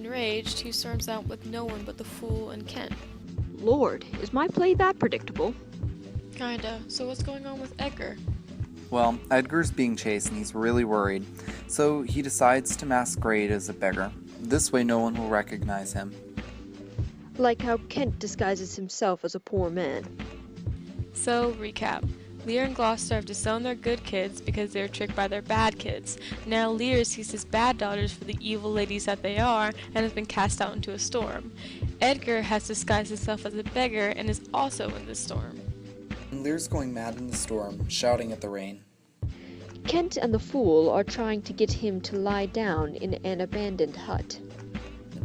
Enraged, he storms out with no one but the fool and Kent. Lord, is my play that predictable? Kinda. So what's going on with Edgar? Well, Edgar's being chased and he's really worried, so he decides to masquerade as a beggar. This way no one will recognize him. Like how Kent disguises himself as a poor man. So, recap. Lear and Gloucester have disowned their good kids because they were tricked by their bad kids. Now Lear sees his bad daughters for the evil ladies that they are and has been cast out into a storm. Edgar has disguised himself as a beggar and is also in the storm. And Lear's going mad in the storm, shouting at the rain. Kent and the fool are trying to get him to lie down in an abandoned hut.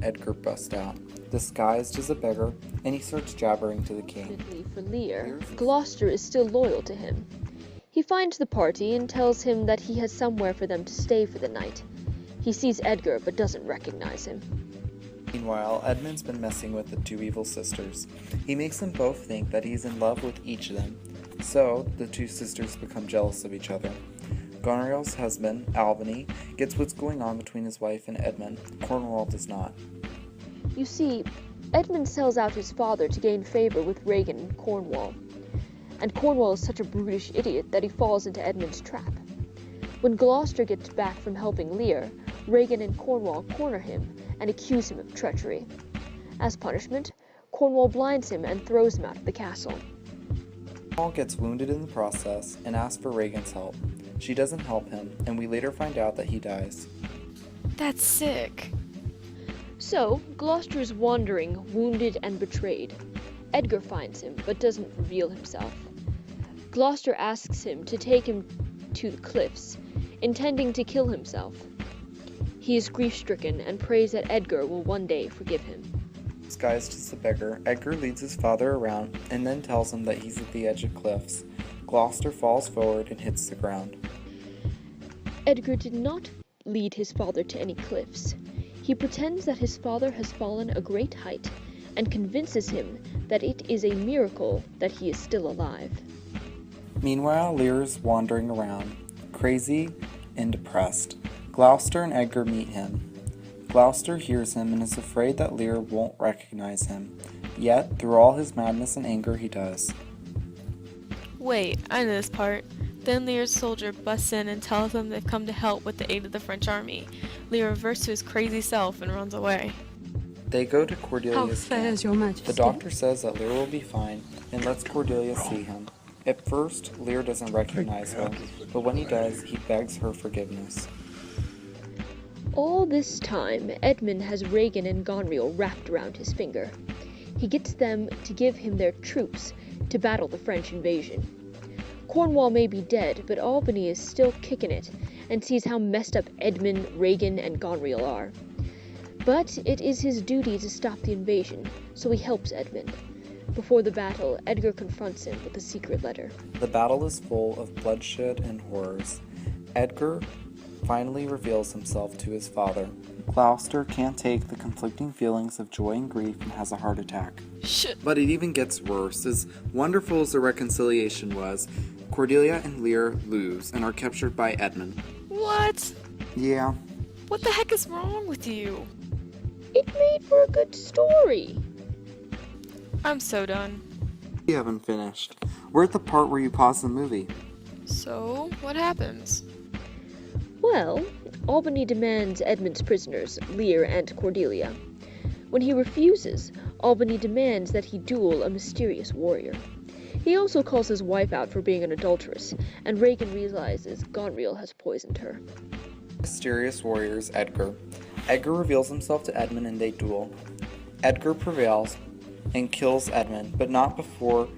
Edgar busts out, disguised as a beggar, and he starts jabbering to the king. Fortunately for Lear, Gloucester is still loyal to him. He finds the party and tells him that he has somewhere for them to stay for the night. He sees Edgar but doesn't recognize him. Meanwhile, Edmund's been messing with the two evil sisters. He makes them both think that he's in love with each of them, so the two sisters become jealous of each other. Goneril's husband, Albany, gets what's going on between his wife and Edmund. Cornwall does not. You see, Edmund sells out his father to gain favor with Regan and Cornwall. And Cornwall is such a brutish idiot that he falls into Edmund's trap. When Gloucester gets back from helping Lear, Regan and Cornwall corner him and accuse him of treachery. As punishment, Cornwall blinds him and throws him out of the castle. Cornwall gets wounded in the process and asks for Regan's help. She doesn't help him, and we later find out that he dies. That's sick. So, Gloucester is wandering, wounded and betrayed. Edgar finds him, but doesn't reveal himself. Gloucester asks him to take him to the cliffs, intending to kill himself. He is grief-stricken and prays that Edgar will one day forgive him. Disguised as a beggar, Edgar leads his father around and then tells him that he's at the edge of cliffs. Gloucester falls forward and hits the ground. Edgar did not lead his father to any cliffs. He pretends that his father has fallen a great height and convinces him that it is a miracle that he is still alive. Meanwhile, Lear is wandering around, crazy and depressed. Gloucester and Edgar meet him. Gloucester hears him and is afraid that Lear won't recognize him. Yet, through all his madness and anger, he does. Wait, I know this part. Then Lear's soldier busts in and tells them they've come to help with the aid of the French army. Lear reverts to his crazy self and runs away. They go to Cordelia's How fares your majesty? The doctor says that Lear will be fine and lets Cordelia see him. At first, Lear doesn't recognize her, but when he does, he begs her forgiveness. All this time, Edmund has Regan and Gonriel wrapped around his finger. He gets them to give him their troops to battle the French invasion. Cornwall may be dead, but Albany is still kicking it and sees how messed up Edmund, Regan, and Gonriel are. But it is his duty to stop the invasion, so he helps Edmund. Before the battle, Edgar confronts him with a secret letter. The battle is full of bloodshed and horrors. Edgar finally reveals himself to his father. Gloucester can't take the conflicting feelings of joy and grief and has a heart attack. Shit. But it even gets worse. As wonderful as the reconciliation was, Cordelia and Lear lose and are captured by Edmund. What? Yeah. What the heck is wrong with you? It made for a good story. I'm so done. We haven't finished. We're at the part where you pause the movie. So, what happens? Well, Albany demands Edmund's prisoners, Lear and Cordelia. When he refuses, Albany demands that he duel a mysterious warrior. He also calls his wife out for being an adulteress, and Regan realizes Gonriel has poisoned her. Mysterious warrior is Edgar. Edgar reveals himself to Edmund and they duel. Edgar prevails and kills Edmund, but not before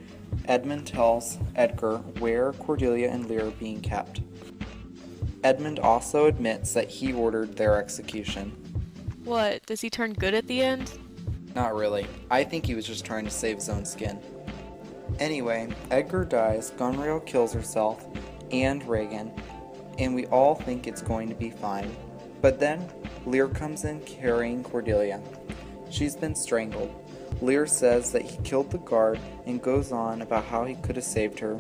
Edmund tells Edgar where Cordelia and Lear are being kept. Edmund also admits that he ordered their execution. What, does he turn good at the end? Not really. I think he was just trying to save his own skin. Anyway, Edgar dies, Gonriel kills herself, and Regan, and we all think it's going to be fine. But then, Lear comes in carrying Cordelia. She's been strangled. Lear says that he killed the guard and goes on about how he could have saved her.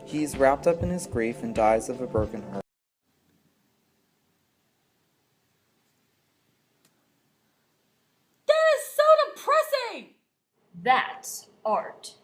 He's wrapped up in his grief and dies of a broken heart. That's art.